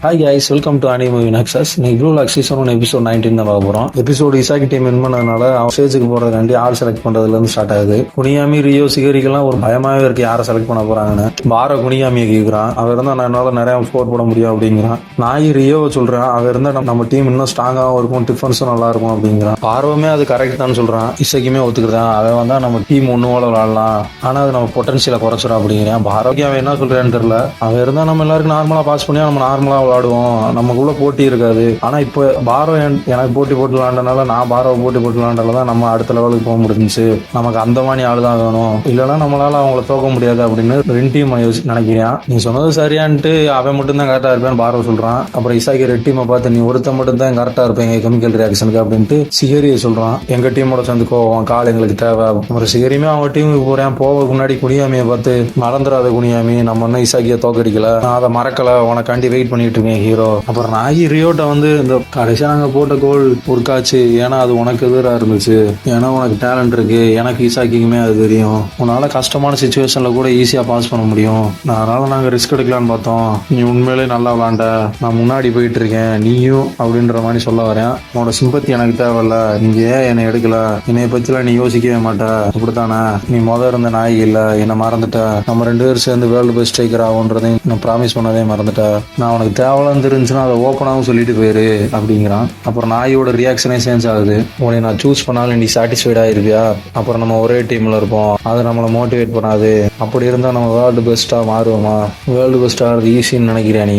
Hi guys, welcome to அனி movie நக்சஸ். இன்னைக்கு blue lock season 1 episode 19 தான் பார்க்க போறோம். எபிசோடு இசாக்கி டீம் வின் பண்ணதுனால அவன் ஸ்டேஜுக்கு போறதுக்காண்டி ஆள் செலக்ட் பண்றதுல இருந்து ஸ்டார்ட் ஆகுது. குனியாமி ரியோ சிகரிக்கெல்லாம் ஒரு பயமாவே இருக்கு யாரை செலக்ட் பண்ண போறாங்கன்னு. பார குனியாமியை கேட்கிறான். அவன் இருந்தா என்னால நிறைய ஸ்கோர் போட முடியும் அப்படிங்கிறான். நாய் ரியோவை சொல்றான். அவன் இருந்தா நம்ம டீம் இன்னும் ஸ்ட்ராங்காகவும் இருக்கும், டிஃபென்ஸும் நல்லா இருக்கும் அப்படிங்கிறான். பார்வமே அது கரெக்ட் தான் சொல்றான். இசைக்குமே ஒத்துக்கிறான். அவன் வந்தா நம்ம டீம் ஒண்ணுவோட விளாடலாம், ஆனா அது நம்ம பொட்டன்ஷியலை குறைச்சிடும் அப்படிங்கிறான். பாரோக்கு அவன் என்ன சொல்றான்னு தெரியல. அவன் இருந்தா நம்ம எல்லாருக்கும் நார்மலா பாஸ் பண்ணி நம்ம நார்மலா விளாடுவோம், நமக்குள்ள போட்டி இருக்காது. ஆனா இப்போ பாரோ எனக்கு போட்டி போட்டு விளாண்டனால, நான் பாரோவை போட்டி போட்டு விளாண்டாலதான் நம்ம அடுத்த லெவலுக்கு போக முடிஞ்சுச்சு. நமக்கு அந்த மாதிரி ஆள் தான் வேணும், இல்லைன்னா நம்மளால அவங்கள தோக்க முடியாது அப்படின்னு ரெண்டு டீம் நினைக்கிறான். நீ சொன்னது சரியான்ட்டு அவன் மட்டும் தான் கரெக்டா இருப்பேன்னு பாரோ சொல்றான். அப்புறம் இசாக்கி ரெட் டீமை பார்த்து நீ ஒருத்த மட்டும் தான் கரெக்டா இருப்பேங்க கெமிக்கல் ரியாக்ஷனுக்கு அப்படின்ட்டு சிகரியை சொல்றான். எங்க டீமோட சேர்ந்து கோவம் கால் எங்களுக்கு தேவை. அப்புறம் சிகரியுமே அவங்க டீமுக்கு போறேன். போக முன்னாடி குனியாமியை பார்த்து மறந்துடாத குனியாமி, நம்ம இன்னும் இசாக்கியை தோக்கடிக்கல, நான் அதை மறக்கல, உனக்காண்டி வெயிட் பண்ணிட்டு இருக்கேன் ஹீரோ. அப்புறம் நாகி ரியோட்ட வந்து இந்த கடைசியா நாங்க போட்ட கோல் ஒர்க்காச்சு, ஏன்னா அது உனக்கு எதிராக இருந்துச்சு, ஏன்னா உனக்கு டேலண்ட் இருக்கு, எனக்கு இசாக்கிக்குமே அது தெரியும், உன்னால கஷ்டமான சுச்சுவேஷன்ல கூட ஈஸியா பாஸ் பண்ண முடியும், அதனால நாங்க ரிஸ்க் எடுக்கலான்னு பார்த்தோம், நீ உண்மையிலே நல்லா விளாண்ட, நான் முன்னாடி போயிட்டு இருக்கேன், நீயும் அப்படின்ற மாதிரி சொல்ல வரேன். உன்னோட சிம்பத்தி எனக்கு தேவையில்ல, நீங்க ஏன் என்னை எடுக்கல, என்னைய பத்திலாம் நீ யோசிக்கவே மாட்ட, அப்படித்தானே, நீ இருந்த நாய் இல்ல, என்ன மறந்துட்ட, நம்ம ரெண்டு பேரும் சேர்ந்து வேர்ல்டு பெஸ்ட் ஸ்ட்ரைக்கர் ஆகுன்றதையும் நான் ப்ராமிஸ் பண்ணதே மறந்துட்ட, நான் உனக்கு தேவலாம் தெரிஞ்சுன்னா அதை ஓப்பனாகவும் சொல்லிட்டு போயிரு அப்படிங்கிறான். அப்புறம் நாயோட ரியாக்ஷனே சேஞ்ச் ஆகுது. உன்னை நான் சூஸ் பண்ணாலும் நீ சாட்டிஸ்ஃபைட் ஆயிருவியா, அப்புறம் நம்ம ஒரே டீம்ல இருப்போம், அது நம்மளை மோட்டிவேட் பண்ணாது, அப்படி இருந்தா நம்ம வேர்ல்டு பெஸ்டா மாறுவோமா, வேர்ல்டு பெஸ்ட் ஆகிறது ஈஸின்னு நினைக்கிறேன், நீ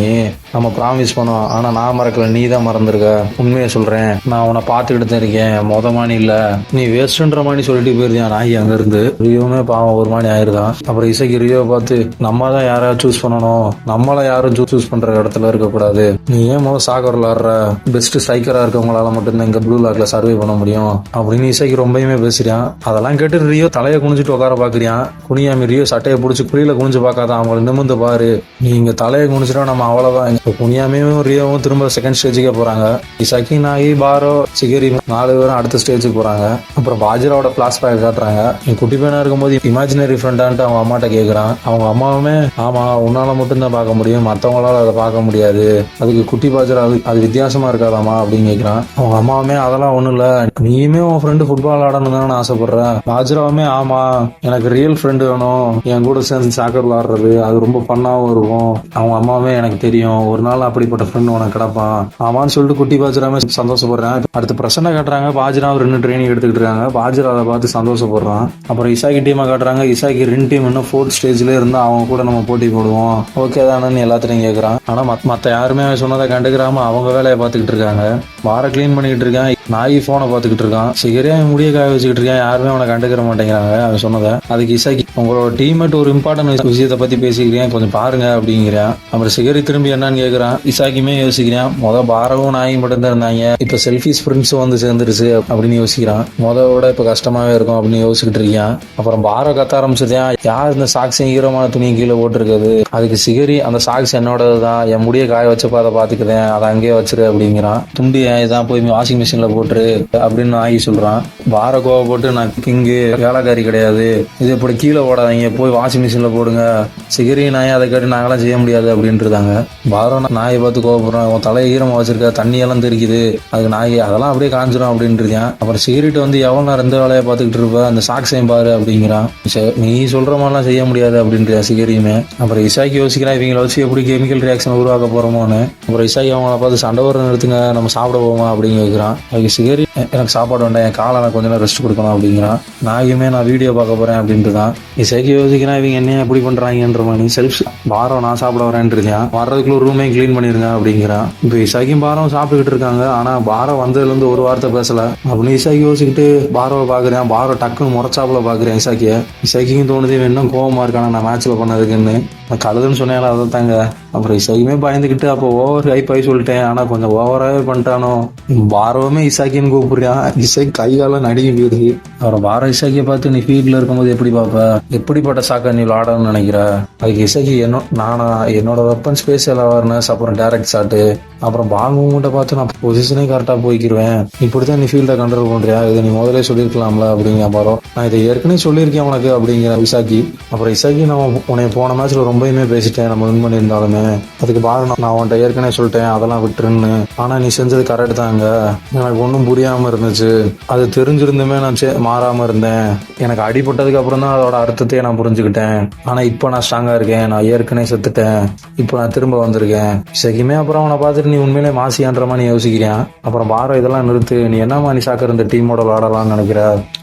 நம்ம ப்ராமிஸ் பண்ணோம், ஆனா நான் மறக்கல, நீ தான் மறந்துருக்க, உண்மையை சொல்றேன், நான் உன்னை பார்த்துக்கிட்டு தான் இருக்கேன், மொதமானி இல்ல, நீ வேஸ்ட்ன்ற மாதிரி சொல்லிட்டு போயிருந்தேன் நாய் அங்க இருந்து. ரியோவுமே பாவம் ஒரு மாதிரி ஆயிருதான். அப்புறம் இசைக்கு ரியோவை பார்த்து நம்ம தான் யாராவது சூஸ் பண்ணணும், நம்மள யாரும் சூஸ் பண்ற இடத்துல இருக்கக்கூடாது, நீ ஏன் சாக்கர் விளாடுற, பெஸ்ட் ஸ்ட்ரைக்கரா இருக்கவங்களால மட்டும்தான் இங்க ப்ளூ லாக்ல சர்வே பண்ண முடியும் அப்படின்னு இசைக்கு ரொம்பவுமே பேசுறான். அதெல்லாம் கேட்டு ரியோ தலையை குனிஞ்சிட்டு உட்கார பாக்குறியான். குனியாமி ரியோ சட்டையை பிடிச்சி குழியில குனிஞ்சு பார்க்காத, அவங்களை நிமிந்து பாரு, நீ இங்க தலையை குனிச்சிட்டா நம்ம அவ்வளவுதான். இப்போ குனியாமியும் ரியோவும் திரும்ப செகண்ட் ஸ்டேஜுக்கே போறாங்க. இசாக்கி நாயி பாரோ சிகரி 4 பேரும் அடுத்த ஸ்டேஜுக்கு போறாங்க. அப்புறம் பாஜிராவோட பிளாஷ்பேக் காட்டுறாங்க. நீ குட்டி பையனா இருக்கும்போது இமேஜினரி ஃப்ரெண்டான்ட்டு அவங்க அம்மாட்ட கேட்கறான். அவங்க அம்மாவுமே ஆமா உன்னால மட்டும்தான் பார்க்க முடியும், மற்றவங்களால அதை பார்க்க முடியாது, அதுக்கு குட்டி பாஜரா அது வித்தியாசமா இருக்காதாமா அப்படின்னு கேட்கிறான். அவங்க அம்மாவுமே அதெல்லாம் ஒண்ணும் இல்ல, நீயுமே உன் ஃப்ரெண்டு ஃபுட்பால் ஆடணும் தானே ஆசைப்படுறேன். பாஜராவுமே ஆமா எனக்கு ரியல் ஃப்ரெண்டு வேணும், என் கூட சேர்ந்து சாக்கர் விளாடுறது அது ரொம்ப பண்ணாவும் இருக்கும், அவங்க அம்மாவே எனக்கு தெரியும், ஒரு நாள் அப்படிப்பட்ட ஃப்ரெண்டு உனக்கு கிடப்பான் ஆமான்னு சொல்லிட்டு குட்டி பாஜராமே சந்தோஷப்படுறேன். அடுத்து பிரச்சனை காட்டுறாங்க. பாஜரா 2 ட்ரைனிங் எடுத்துக்கிட்டு இருக்காங்க. பாஜரா அதை பார்த்து சந்தோஷப்படுறான். அப்புறம் இசாக்கி டீமை காட்டுறாங்க. இசாக்கி 2 டீம் இன்னும் 4th ஸ்டேஜ்ல இருந்தா அவங்க கூட நம்ம போட்டி போடுவோம், ஓகே தானு எல்லாத்தையும் கேட்கறான். ஆனா மத்த யாருமே சொன்னதை கண்டுக்கிறாம அவங்க வேலையை பார்த்துக்கிட்டு இருக்காங்க. வார கிளீன் பண்ணிக்கிட்டு இருக்கான். நாய் போனை பார்த்துக்கிட்டு இருக்கான். சிகரியா முடிய காய வச்சுக்கிட்டு இருக்கான். யாருமே அவனை கண்டுக்கிற மாட்டேங்கிறாங்க அவன் சொன்னதை. அதுக்கு இசாக்கி உங்களோட டீம்மேட் ஒரு இம்பார்ட்டன்ட் விஷயத்தை பத்தி பேசிக்கிறேன், கொஞ்சம் பாருங்க அப்படிங்கிறான். அப்புறம் சிகரி திரும்பி என்னன்னு கேட்கறான். இசாக்கியுமே யோசிக்கிறான். பாரவும் நாயும் மட்டும் தான் இருந்தாங்க, இப்ப செல்ஃபி ஸ்பிரிண்ட்ஸும் வந்து சேர்ந்துருச்சு அப்படின்னு யோசிக்கிறான். விட இப்ப கஷ்டமாவே இருக்கும் அப்படின்னு யோசிச்சுட்டு இருக்கான். அப்புறம் பாரோ கத்த ஆரம்பிச்சதேன், யார் இந்த சாக்ஸ் ஈரமான துணியை கீழே போட்டிருக்குது, அதுக்கு சிகரி அந்த சாக்ஸ் என்னோடதுதான், என் முடிய காய வச்சப்ப அதை பாத்துக்குதேன், அதை அங்கேயே வச்சிரு அப்படிங்கிறான். துண்டு இதான் போய் வாஷிங் மிஷின்ல போட்டுரு அப்படின்னு ஆகி சொல்றான். பார கோவப்பட்டு நான் கிங்கு வேலைக்காரி கிடையாது, இது இப்படி கீழே போடாதீங்க, போய் வாஷிங் மிஷின்ல போடுங்க, சிகரி நாயை அதை கேட்டு நாங்களாம் செய்ய முடியாது அப்படின்ட்டுருந்தாங்க. பாரோ நாயை பார்த்து கோவப்படுறான். உன் தலையை ஈரமா வச்சிருக்க, தண்ணி எல்லாம் தெரிக்குது, அதுக்கு நாய் அதெல்லாம் அப்படியே காஞ்சிரும் அப்படின்னு இருக்கான். அப்புறம் சிகரெட் வந்து எவ்வளவு நேரம் இந்த வேலையை பார்த்துக்கிட்டு இருப்ப, அந்த சாக்ஸையும் பாரு அப்படிங்கிறான். நீ சொல்ற மாதிரிலாம் செய்ய முடியாது அப்படின்றியா சிகரியுமே. அப்புறம் இசாக்கி யோசிக்கிறான், இவங்களை வச்சு எப்படி கெமிக்கல் ரியாக்ஷன் உருவாக்க போறோமோன்னு. அப்புறம் இசாக்கி அவங்கள பார்த்து சண்டை வர நிறுத்துங்க, நம்ம சாப்பிட போவோமா அப்படின்னு கேட்கிறான். அதுக்கு சிகரி எனக்கு சாப்பாடு வேண்டாம், என் காலை நான் கொஞ்ச நேரம் ரெஸ்ட் கொடுக்கணும் அப்படிங்கிறான். நாயுமே நான் வீடியோ பார்க்க போறேன் அப்படின்ட்டு தான். இசாக்கி யோசிக்கிறான், இவங்க என்ன எப்படி பண்றாங்கன்ற மாதிரி. செல்ஃப் பாரோ நான் சாப்பிட வரேன் இருக்கான். வர்றதுக்குள்ள ரூமே கிளீன் பண்ணிருங்க அப்படிங்கிறான். இப்போ இசாக்கியும் பாரம் சாப்பிட்டுக்கிட்டு இருக்காங்க. ஆனா பாரோ வந்ததுல இருந்து ஒரு வார்த்தை பேசல அப்படின்னு இசாக்கி யோசிச்சுக்கிட்டு பாரோவை பாக்குறேன். பாரோ டக்குன்னு முறைச்சாப்புல பாக்குறேன் இசாக்கிய. இசாக்கியும் தோணுது இன்னும் கோவமா இருக்கானா நான் மேட்ச்ல பண்ணதுக்குன்னு. கழுதுன்னு சொன்னால அதை தாங்க. அப்புறம் இசாக்கியுமே பயந்துக்கிட்டு அப்போ ஓவர் ஹைப் ஆகி சொல்லிட்டேன், ஆனா கொஞ்சம் ஓவராகவே பண்ணிட்டானோ. பாரோவுமே இசாக்கின்னு கூப்பிடுறான். இசாக்கி கைகால நடுங்கி போயிடுது. அப்புறம் பாரோ இசாக்கியை பார்த்து நீ ஃபீல்ட்ல இருக்கும்போது எப்படி பார்ப்ப, எப்படிப்பட்ட சாக்கா நீ விளாடணும்னு நினைக்கிற. அதுக்கு இசாக்கி என்னோட வெப்பன் ஸ்பேஷியல் அவேர்னஸ், அப்புறம் டைரக்ட் ஷாட்டு, அப்புறம் பால் மூவ்மெண்ட்டை பார்த்து நான் பொசிஷனே கரெக்டாக போய்க்கிருவேன், இப்படித்தான் நீ ஃபீல்டை கண்ட்ரோல் பண்றியா, இதை நீ முதலே சொல்லியிருக்கலாம்ல அப்படிங்கிற பாரோ. நான் இதை ஏற்கனவே சொல்லியிருக்கேன் உனக்கு அப்படிங்கிற இசாக்கி. அப்புறம் இசாக்கி, நான் உன்னை போன மேட்ச்ல ரொம்பவுமே பேசிட்டேன், நம்ம வின் பண்ணியிருந்தாலுமே. அதுக்கு பாரு, நான் உன்கிட்ட ஏற்கனவே சொல்லிட்டேன் அதெல்லாம் விட்டுருன்னு. ஆனா நீ செஞ்சது கரெக்ட் தாங்க, எனக்கு ஒன்றும் புரியாம இருந்துச்சு, அது தெரிஞ்சிருந்துமே நான் மாறாம இருந்தேன். எனக்கு அடிபட்டதுக்கு அப்புறம் தான் அதோட அர்த்தத்தையே நான் புரிஞ்சுக்கிட்டேன். ஆனா இப்போ நான் ஸ்ட்ராங்கா இருக்கேன், நான் ஏற்கனவே செத்துட்டேன், இப்போ நான் திரும்ப வந்திருக்கேன். இசைக்குமே அப்புறம் அவனை பார்த்துட்டு நீ உண்மையிலே மாசியான்ற மாதிரி யோசிக்கிறேன். அப்புறம் பாரோ, இதெல்லாம் நிறுத்து, நீ என்னமா நீ சாக்கர் இந்த டீமோட விளாடலாம்னு நினைக்கிற.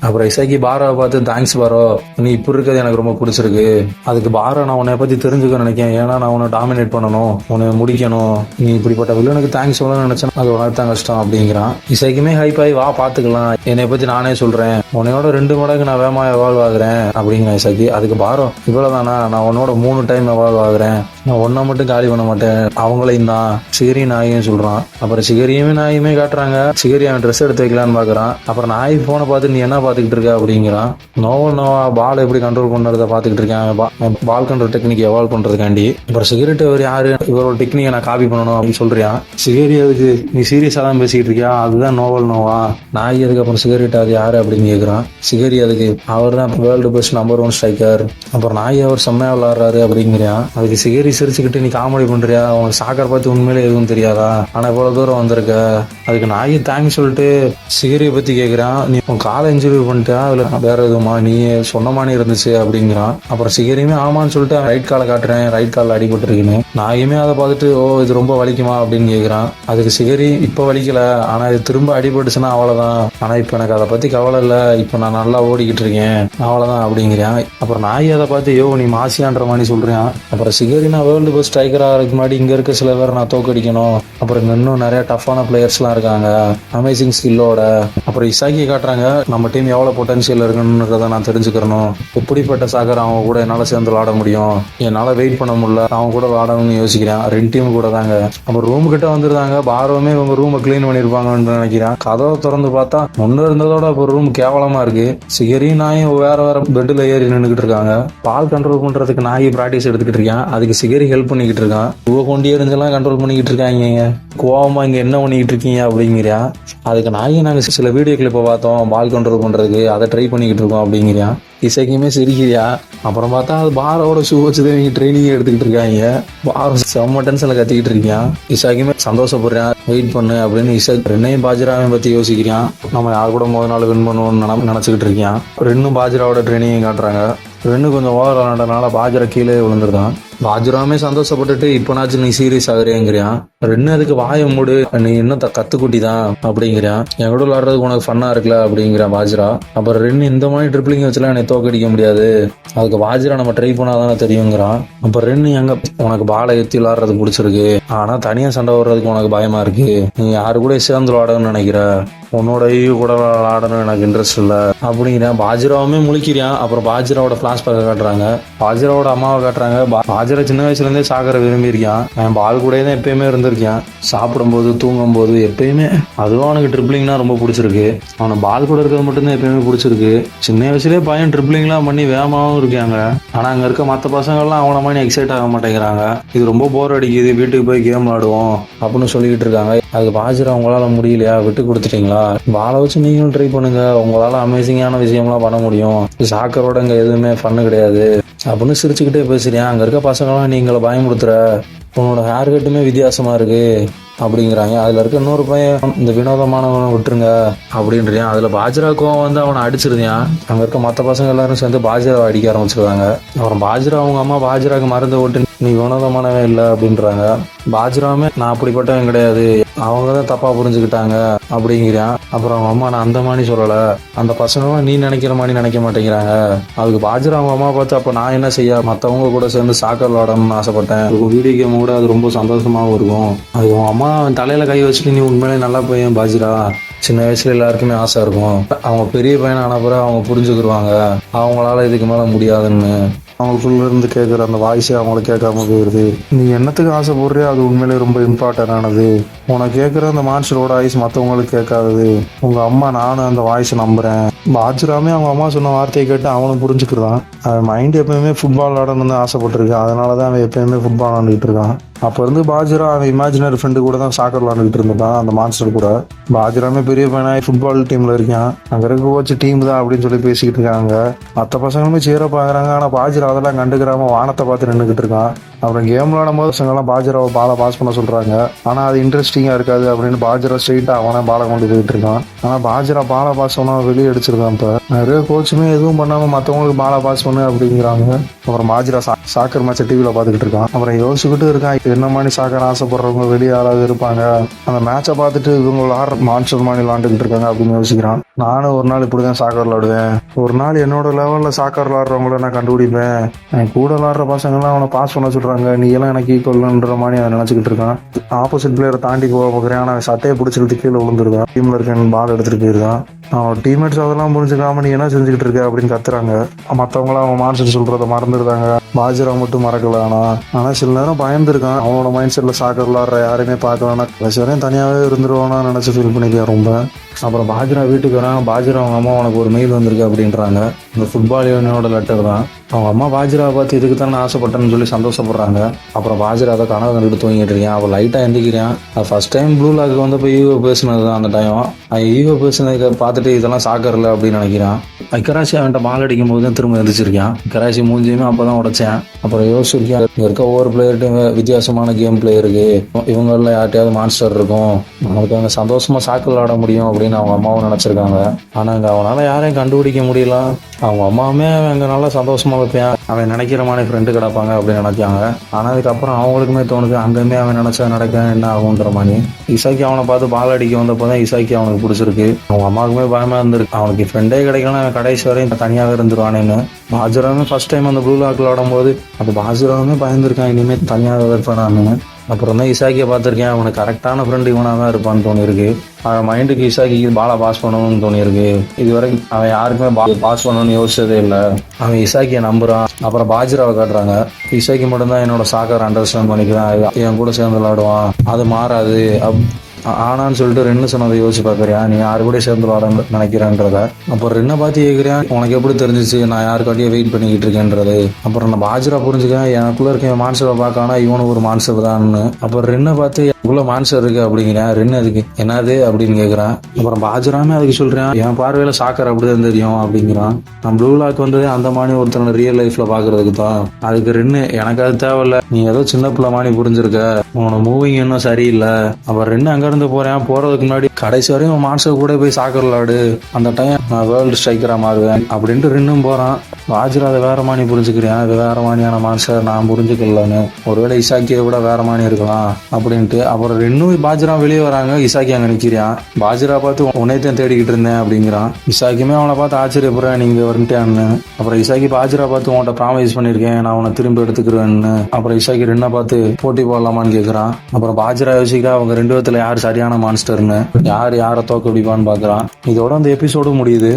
அப்புறம் இசைக்கு பாரோவை பார்த்து, தேங்க்ஸ் பாரோ, நீ இப்படி இருக்கிறது எனக்கு ரொம்ப பிடிச்சிருக்கு. அதுக்கு பாரோ, நான் உன்னை பத்தி தெரிஞ்சுக்க நினைக்கிறேன், ஏன்னா நான் உன்னை டாமினேட் பண்ணணும், உன்னை முடிக்கணும், நீ இப்படிப்பட்ட வில்லனுக்கு தேங்க்ஸ் சொல்லணும்னு நினைச்சேன், அது உனக்கு தான் கஷ்டம் அப்படிங்கிறான். இசைக்குமே ஹைப் ஆகி, வா பாத்துக்கலாம், என்னை பத்தி நானே சொல்றேன், உன்னையோட 2 மடங்கு நான் வேகமா எவால்வ் ஆகுறேன் அப்படிங்கிற இசைக்கு. அதுக்கு பாரோ, இவ்வளவுதானா, நான் உன்னோட 3 டைம் எவால்வ் ஆகுறேன், நான் ஒன்ன மட்டும் காலி பண்ண மாட்டேன், அவங்களையும் தான். சிகரி நாயும் சொல்றான். அப்புறம் சிகரியுமே நாயுமே காட்டுறாங்க. சிகரி அவன் ட்ரெஸ் எடுத்து வைக்கலான்னு பாக்குறான். அப்புறம் நாய் போனை பார்த்து, நீ என்ன பாத்துக்கிட்டு இருக்க அப்படிங்கிறான். நோவா பால் எப்படி கண்ட்ரோல் பண்றதை பாத்துக்கிட்டு இருக்கேன், பால் கண்ட்ரோல் டெக்னிக் எவால்வ் பண்றதுக்காண்டி. அப்புறம் சிகரெட் அவர் யாரு, இவரோட டெக்னிக்கை நான் காப்பி பண்ணணும் அப்படின்னு சொல்றியான். சிகரி, அதுக்கு நீ சீரியஸா தான் பேசிக்கிட்டு இருக்கியா, அதுதான் நோவா. நாய் அதுக்கப்புறம் சிகரெட் அது யாரு அப்படின்னு கேட்கிறான். சிகரி, அதுக்கு அவர் தான் வேர்ல்டு பெஸ்ட் நம்பர் 1 ஸ்ட்ரைக்கர். அப்புறம் நாய் அவர் செம்மையா விளாடுறாரு அப்படிங்கிறான். அதுக்கு சிகரி சிரிச்சுக்கிட்டு, நீ காமெடி பண்றியா, உனக்கு சாக்கர் பார்த்து உண்மையிலே எதுவும் தெரியாதா, ஆனா இவ்வளவு தூரம் வந்திருக்க. அதுக்கு நாய் தேங்க்ஸ் சொல்லிட்டு சிகரியை பத்தி கேட்கிறான். நீ உன் காலை இன்ஜுரி பண்ணிட்டா, அதுல வேற எதுவுமா, நீ சொன்னமானே இருந்துச்சு அப்படிங்கிறான். அப்புறம் சிகரியுமே ஆமான்னு சொல்லிட்டு ரைட் காலை காட்டுறேன், ரைட் காலில் அடிபட்டுருக்குன்னு. நாயுமே அதை பார்த்துட்டு, ஓ இது ரொம்ப வலிக்குமா அப்படின்னு கேட்கிறான். அதுக்கு சிகரி, இப்ப வலிக்கல, ஆனா இது திரும்ப அடிபட்டுச்சுன்னா அவ்வளவுதான், ஆனா இப்ப எனக்கு அதை பத்தி கவலை இல்ல, இப்ப நான் நல்லா ஓடிக்கிட்டு இருக்கேன், அவ்வளவுதான் அப்படிங்கிறான். அப்புறம் நாய் அதை பார்த்து, யோ நீ மாசியான்ற மாதிரி சொல்றான். அப்புறம் சிகரி, நான் வேர்ல்டு பெஸ்ட் ஸ்ட்ரைக்கர் ஆகிறதுக்கு முன்னாடி இங்க இருக்க சில பேர் நான் தோக்கடிக்கணும், அப்புறம் இங்க இன்னும் நிறைய டஃப்பான பிளேயர்ஸ்லாம் இருக்காங்க அமேசிங் ஸ்கில்லோட. அப்புறம் இசாக்கி காட்டுறாங்க, நம்ம டீம் எவ்வளவு பொட்டன்ஷியல் இருக்குன்றத நான் தெரிஞ்சுக்கிறணும், எப்படிப்பட்ட சாகர் அவங்க கூட என்னால சேர்ந்து விளாட முடியும், என்னால வெயிட் பண்ண முடியல, அவங்க கூட விளாடணும்னு யோசிக்கிறேன். 2 டீம் கூட தாங்க. அப்புறம் ரூம் கிட்ட வந்துருந்தாங்க. பாரோமே இவங்க ரூமை கிளீன் பண்ணிருப்பாங்கன்னு நினைக்கிறேன். கதவை திறந்து பார்த்தா முன்ன இருந்ததோட இப்போ ரூம் கேவலமா இருக்கு. சிகரி நாயும் வேற பெட்ல ஏறி நின்றுகிட்டு இருக்காங்க. பால் கண்ட்ரோல் பண்றதுக்கு நாய் பிராக்டிஸ் எடுத்துக்கிட்டு இருக்கான். அதுக்கு சிகரி ஹெல்ப் பண்ணிக்கிட்டு இருக்கான். கொண்டு எரிஞ்செல்லாம் கண்ட்ரோல் பண்ணிக்கிட்டு இருக்காங்க. கோவமா இங்க என்ன பண்ணிக்கிட்டு இருக்கீங்க அப்படிங்கிறியா. அதுக்கு நாயை நாங்க சில வீடியோ கிளிப்பை பார்த்தோம், பால் கண்ட்ரோல் பண்றதுக்கு, அதை ட்ரை பண்ணிக்கிட்டு இருக்கோம் அப்படிங்கிறியா. இசைக்குமே சிரிக்கிறியா. அப்புறம் பார்த்தா அது பாரோட ஷூ வச்சுதான் இவங்க ட்ரைனிங் எடுத்துக்கிட்டு இருக்காங்க. பாரோ செம்ம டென்ஷன்ல கத்திக்கிட்டு இருக்கான். இசாக்குமே சந்தோஷப்படுறான், வெயிட் பண்ணு அப்படின்னு. இசக் ரெண்டையும் பாஜிராவையும் பத்தி யோசிக்கிறான். நம்ம யார் கூட முதல் நாள் வின் பண்ணுவோம்னு நினைச்சுக்கிட்டு இருக்கான். ரெண்டும் பாஜிராவோட ட்ரைனிங் காட்டுறாங்க. ரெண்டு கொஞ்சம் ஓவர் விளாண்டனால பாஜிரா கீழே விழுந்துருதான். பாஜிராமே சந்தோஷப்பட்டுட்டு, இப்பனாச்சும் நீ சீரியஸ் ஆகுறேங்கிறான். ரெண்டு அதுக்கு வாய மூடு, நீ இன்னும் கத்துக்குட்டி தான் அப்படிங்கிறான். என் கூட விளாடுறதுக்கு உனக்கு ஃபன்னா இருக்குல்ல அப்படிங்கிறான் பாஜிரா. அப்புறம் ரெண்டு இந்த மாதிரி ட்ரிப்ளிங் வச்சுலாம் என்னை தோக்கடிக்க முடியாது, அதுக்கு பாஜிரா நம்ம ட்ரை பண்ணாதானே தெரியுங்கிறான். அப்புறம் ரெண்டு எங்க உனக்கு பாலை ஏற்றி விளாடுறது பிடிச்சிருக்கு, ஆனா தனியா சண்டை வர்றதுக்கு உனக்கு பயமா இருக்கு, நீ யாரு கூட சேர்ந்து விளாடணும்னு நினைக்கிற, உன்னோட கூட விளாடணும் எனக்கு இன்ட்ரெஸ்ட் இல்லை அப்படிங்கிறான். பாஜிராவுமே முழிக்கிறான். அப்புறம் பாஜிராவோட பிளாஷ்பேக்கை காட்டுறாங்க. பாஜிராவோட அம்மாவை காட்டுறாங்க. பாஜிரா சின்ன வயசுல இருந்தே சாக்கரை விரும்பி இருக்கான். அவன் பால் கூட தான் எப்பயுமே இருந்திருக்கான். சாப்பிடும் போது தூங்கும் போது எப்பயுமே. அதுவும் அவனுக்கு ட்ரிப்ளிங்னா ரொம்ப பிடிச்சிருக்கு. அவனை பால் கூட இருக்கிறது மட்டும்தான் எப்பயுமே பிடிச்சிருக்கு. சின்ன வயசுலேயே பையன் ட்ரிப்ளிங்லாம் பண்ணி வேகமாகவும் இருக்காங்க. ஆனா அங்க இருக்க மற்ற பசங்கள்லாம் அவன மாதிரி எக்ஸைட் ஆக மாட்டேங்கிறாங்க. இது ரொம்ப போர் அடிக்குது, வீட்டுக்கு போய் கேம் விளாடுவோம் அப்படின்னு சொல்லிக்கிட்டு இருக்காங்க. அது பாஜிரா உங்களால முடியலையா, விட்டு கொடுத்துட்டீங்களா, பாலை வச்சு நீங்களும் ட்ரை பண்ணுங்க, உங்களால அமேசிங்கான விஷயம்லாம் பண்ண முடியும், சாக்கரோட இங்க எதுவுமே பண்ணு கிடையாது அப்படின்னு சிரிச்சுக்கிட்டே பேசுறேன். அங்க இருக்க பசங்களாம் நீங்களை பயமுடுத்துற, உன்னோட ஹேர் கட்டுமே வித்தியாசமா இருக்கு அப்படிங்கிறாங்க. அதுல இருக்க இன்னொரு பையன், இந்த வினோதமானவனை விட்டுருங்க அப்படின்றான். அதுல பாஜிரா கோவம் வந்து அவனை அடிச்சிருந்தான். அங்க இருக்க மற்ற பசங்க எல்லாரும் சேர்ந்து பாஜிராவை அடிக்க ஆரம்பிச்சிருக்காங்க. அப்புறம் பாஜிரா அவங்க அம்மா பாஜிராக்கு மருந்து ஓட்டு நீ வினோதமானவன் இல்லை அப்படின்றாங்க. பாஜிராவுமே நான் அப்படிப்பட்டவன் கிடையாது, அவங்க தான் தப்பா புரிஞ்சுக்கிட்டாங்க அப்படிங்கிறான். அப்புறம் அவங்க அம்மா நான் அந்த மாதிரி சொல்லல, அந்த பசங்களும் நீ நினைக்கிற மாதிரி நினைக்க மாட்டேங்கிறாங்க. அதுக்கு பாஜிரா அவங்க அம்மா பார்த்து, அப்ப நான் என்ன செய்ய, மற்றவங்க கூட சேர்ந்து சாக்கர் விளாடணும்னு ஆசைப்பட்டேன், வீடியோ கேம் கூட அது ரொம்ப சந்தோஷமாகவும் இருக்கும். அது உன் அம்மா தலையில கை வச்சுட்டு நீ உண்மையிலே நல்லா பையன் பாஜிரா, சின்ன வயசுல எல்லாருக்குமே ஆசை இருக்கும், அவங்க பெரிய பையன் ஆன பிறகு அவங்க புரிஞ்சுக்கிடுவாங்க அவங்களால இதுக்கு மேல முடியாதுன்னு. அவங்களுக்குள்ள இருந்து கேட்குற அந்த வாய்ஸே அவங்களுக்கு கேட்காம போயிடுது. நீ என்னத்துக்கு ஆசைப்படுறியோ அது உண்மையிலே ரொம்ப இம்பார்ட்டன்ட் ஆனது. உனக்கு கேட்குற அந்த மான்ஸ்டரோட வாய்ஸ் மற்றவங்களுக்கு கேட்காது. உங்க அம்மா நானும் அந்த வாய்ஸை நம்புறேன். பாஜிராமே அவங்க அம்மா சொன்ன வார்த்தையை கேட்டு அவனும் புரிஞ்சுக்கிறான். அவன் மைண்ட் எப்பயுமே ஃபுட்பால் விளாடணும்னு ஆசைப்பட்டிருக்கான். அதனாலதான் அவன் எப்பயுமே ஃபுட்பால் விளாண்டுக்கிட்டு இருக்கான். அப்போ இருந்து பாஜிரா அவன் இமேஜினரி ஃப்ரெண்டு கூட தான் சாக்கர் விளாண்டுட்டு இருந்துட்டான் அந்த மான்ஸ்டர் கூட. பாஜிராமே பெரிய பையனாய் ஃபுட்பால் டீம்ல இருக்கான். அங்க இருக்க கோச்சு டீம் தான் அப்படின்னு சொல்லி பேசிக்கிட்டு இருக்காங்க. மற்ற பசங்களுமே சேர பாக்குறாங்க. ஆனா பாஜிரா அதெல்லாம் கண்டுக்கிறாம வானத்தை பார்த்து நின்றுகிட்டு இருக்கான். அப்புறம் கேம் விளாடும் போது பசங்கள்லாம் பாஜிராவை பாலை பாஸ் பண்ண சொல்றாங்க. ஆனா அது இன்ட்ரெஸ்டிங்கா இருக்காது அப்படின்னு பாஜிரா ஸ்ட்ரெயிட்டா அவனே பாலை கொண்டு போயிட்டு இருக்கான். ஆனா பாஜிரா பாலை பாஸ் பண்ண வெளியே அடிச்சிருக்கான். இப்ப நிறைய கோச்சுமே எதுவும் பண்ணாம மற்றவங்களுக்கு பாலை பாஸ் பண்ணு அப்படிங்கிறாங்க. அப்புறம் பாஜிரா சாக்கர் மேட்சை டிவியில பாத்துக்கிட்டு இருக்கான். அப்புறம் யோசிச்சுக்கிட்டு இருக்கான், என்ன மாதிரி சாக்கர் ஆசைப்படுறவங்க வெளியே யாராவது இருப்பாங்க, அந்த மேட்சை பார்த்துட்டு இவங்க விளாடுற மான்ஸ்டர் மாதிரி விளாண்டுக்கிட்டு இருக்காங்க அப்படின்னு யோசிக்கிறான். நானும் ஒரு நாள் இப்படிதான் சாக்கர் விளாடுவேன். ஒரு நாள் என்னோட லெவல்ல சாக்கர் விளாடுறவங்கள நான் கண்டுபிடிப்பேன். என் கூட விளாடுற பசங்கள்லாம் அவனை பாஸ் பண்ண சொல்றாங்க, நீ எல்லாம் எனக்கு ஈக்குவல்ன்ற மாதிரி அவன் நினைச்சுக்கிட்டு இருக்கான். ஆப்போசிட் பிளேயரை தாண்டி போக பார்க்குறேன். ஆனா சட்டையை பிடிச்சிட்டு கீழே விழுந்துருக்கான். டீம்ல இருக்க பால் எடுத்துட்டு போயிருக்கான். அவன் டீம்மேட்ஸ் அதெல்லாம் புரிஞ்சுக்காம நீ என்ன செஞ்சுக்கிட்டு இருக்க அப்படின்னு கத்துறாங்க. மற்றவங்களாம் அவன் மான்ஸ்டர் சொல்றதை மறந்துருந்தாங்க. பாஜிரா மட்டும் மறக்கல. ஆனா சில நேரம் பயந்துருக்கான். அவனோட மைண்ட் செட்ல சாக்கர் விளாடுற யாருமே பார்க்கலன்னா கடைசி வரையும் தனியாவே இருந்துருவானா நினைச்சு ஃபீல் பண்ணிக்க ரொம்ப. அப்புறம் பாஜிரா வீட்டுக்கு வரான். பாஜிரா அவங்க அம்மா உனக்கு ஒரு மெயில் வந்திருக்கு அப்படின்றாங்க. இந்த ஃபுட்பால் யூனியனோட லெட்டர் தான். அவங்க அம்மா பாஜிராவை பார்த்து இதுக்கு தானே ஆசைப்பட்டேன்னு சொல்லி சந்தோஷப்படுறாங்க. அப்புறம் பாஜிரா அதை கனவு கண்டுட்டு தூங்கிட்டு இருக்கேன். அவள் லைட்டா எந்திக்கிறான். அது ஃபர்ஸ்ட் டைம் ப்ளூ லாக்கு வந்தப்போ ஈவோ பேசினது தான். அந்த டைம் ஈவோ பேசினதை பார்த்துட்டு இதெல்லாம் சாக்கர் இல்லை அப்படின்னு நினைக்கிறான். கராச்சி அவன்கிட்ட பால் அடிக்கும் போது தான் திரும்ப எந்திரிச்சிருக்கான். கராச்சி மூஞ்சியுமே அப்பதான் உடைச்சேன். அப்புறம் யோசிச்சிருக்கேன், இங்க இருக்க ஒவ்வொரு பிளேயர்ட்டும் வித்தியாசமான கேம் பிளே இருக்கு. இவங்கள யார்ட்டையாவது மான்ஸ்டர் இருக்கும், நமக்கு அங்கே சந்தோஷமா சாக்கர் விளாட முடியும் அப்படின்னு அவங்க அம்மாவும் நினைச்சிருக்காங்க. ஆனா அங்க அவனால யாரையும் கண்டுபிடிக்க முடியல. அவங்க அம்மாவுமே அங்க நல்லா சந்தோஷமா வைப்பேன், அவன் நினைக்கிற மாதிரி ஃப்ரெண்டு கிடப்பாங்க அப்படின்னு நினைச்சாங்க. ஆனா அதுக்கப்புறம் அவங்களுக்குமே தோணுது அங்கேயுமே அவன் நினைச்சா நடக்க என்ன ஆகுன்ற மாதிரி. இசாக்கி அவனை பார்த்து பால் அடிக்க வந்தப்போதான் இசாக்கி அவனுக்கு பிடிச்சிருக்கு. அவங்க அம்மாவுக்குமே பயமா இருந்திருக்கு, அவனுக்கு ஃப்ரெண்டே கிடைக்கலாம், அவன் கடைசி வரையும் தனியாக இருந்துருவானேன்னு. பாஜிராவுமே ஃபர்ஸ்ட் டைம் அந்த ப்ளூ லாக்ல விளாடும் போது அந்த பாஜிராவுமே பயந்துருக்கான், இனிமே தனியாக இருப்பானு. அப்புறம் தான் இசாக்கியை பார்த்துருக்கேன், அவனுக்கு கரெக்டான ஃப்ரெண்டு இவனாக தான் இருப்பான்னு தோணிருக்கு. அவன் மைண்டுக்கு இசாக்கிக்கு பாலை பாஸ் பண்ணணும்னு தோணிருக்கு. இது வரைக்கும் அவன் யாருக்குமே பாஸ் பண்ணணும்னு யோசிச்சதே இல்லை. அவன் இசாக்கியை நம்புறான். அப்புறம் பாஜிராவை காட்டுறாங்க. இசாக்கி மட்டும்தான் என்னோட சாக்கர் அண்டர்ஸ்டாண்ட் பண்ணிக்கிறான், என் கூட சேர்ந்து விளாடுவான், அது மாறாது ஆனான்னு சொல்லிட்டு ரென்னு சொன்னதை யோசிச்சு பார்க்குறியா, நீ யாரு கூட சேர்ந்து விளாட நினைக்கிறேன்றத. அப்புறம் ரென்னை பார்த்து கேட்குறேன், உனக்கு எப்படி தெரிஞ்சிச்சு நான் யாருக்காட்டியே வெயிட் பண்ணிக்கிட்டு இருக்கேன்றது. அப்புறம் நான் பாஜிரா புரிஞ்சுக்கேன், எனக்குள்ள இருக்க மான்சரை பார்க்கானா இவனு ஒரு மான்சர் தான். அப்புறம் ரென்னை பார்த்து உள்ள மான்சர் இருக்கு அப்படிங்கிறேன். ரென்னு அதுக்கு என்னது அப்படின்னு கேட்குறான். அப்புறம் பாஜிராமே அதுக்கு சொல்றேன், என் பார்வையில சாக்கர் அப்படிதான் தெரியும் அப்படிங்கிறான். நான் ப்ளூ லாக் வந்தது அந்த மாதிரி ஒருத்தனை ரியல் லைஃப்ல பாக்குறதுக்கு தான். அதுக்கு ரென்னு எனக்கு அது தேவையில்ல, நீ ஏதோ சின்ன பிள்ளை மாதிரி புரிஞ்சிருக்க, உன்னோட மூவிங் இன்னும் சரியில்லை. அப்புறம் ரென்னு அங்க இருந்து போறதுக்கு முன்னாடி கடைசி வரையும் மான்சர் கூட போய் சாக்கர் விளாடு, அந்த டைம் நான் வேர்ல்டு ஸ்ட்ரைக்கரா மாறுவேன் அப்படின்ட்டு ரென்னும் போறான். பாஜிரா அதை வேற மாணி புரிஞ்சுக்கிறேன், அது வேற மாணியான மான்சர் நான் புரிஞ்சுக்கலன்னு, ஒருவேளை இசாக்கியை விட வேற மாணி இருக்கலாம் அப்படின்ட்டு. அப்புறம் ரென்னும் பாஜிரா வெளியே வராங்க. இசாக்கி அங்க நிக்கிறான். பாஜிரா பார்த்து உன்னைத்தான் தேடிக்கிட்டு இருந்தேன் அப்படிங்கிறான். இசாக்கியுமே அவனை பார்த்து ஆச்சரியப்படுறேன், நீங்க வந்துட்டேன்னு. அப்புறம் இசாக்கி பாஜிரா பார்த்து உன்கிட்ட ப்ராமிஸ் பண்ணிருக்கேன் நான் உன்னை திரும்ப எடுத்துக்கிறேன்னு. அப்புறம் இசாக்கி ரென்னை பார்த்து போட்டி போடலாமான்னு கேட்கறான். அப்புறம் பாஜிரா யோசிக்கிறா, அவங்க ரெண்டு பேத்துல யார் சரியான மான்ஸ்டர்னு, யாரை தோக்கடிப்பான்னு பாக்குறான். இதோட அந்த எபிசோடு முடியுது.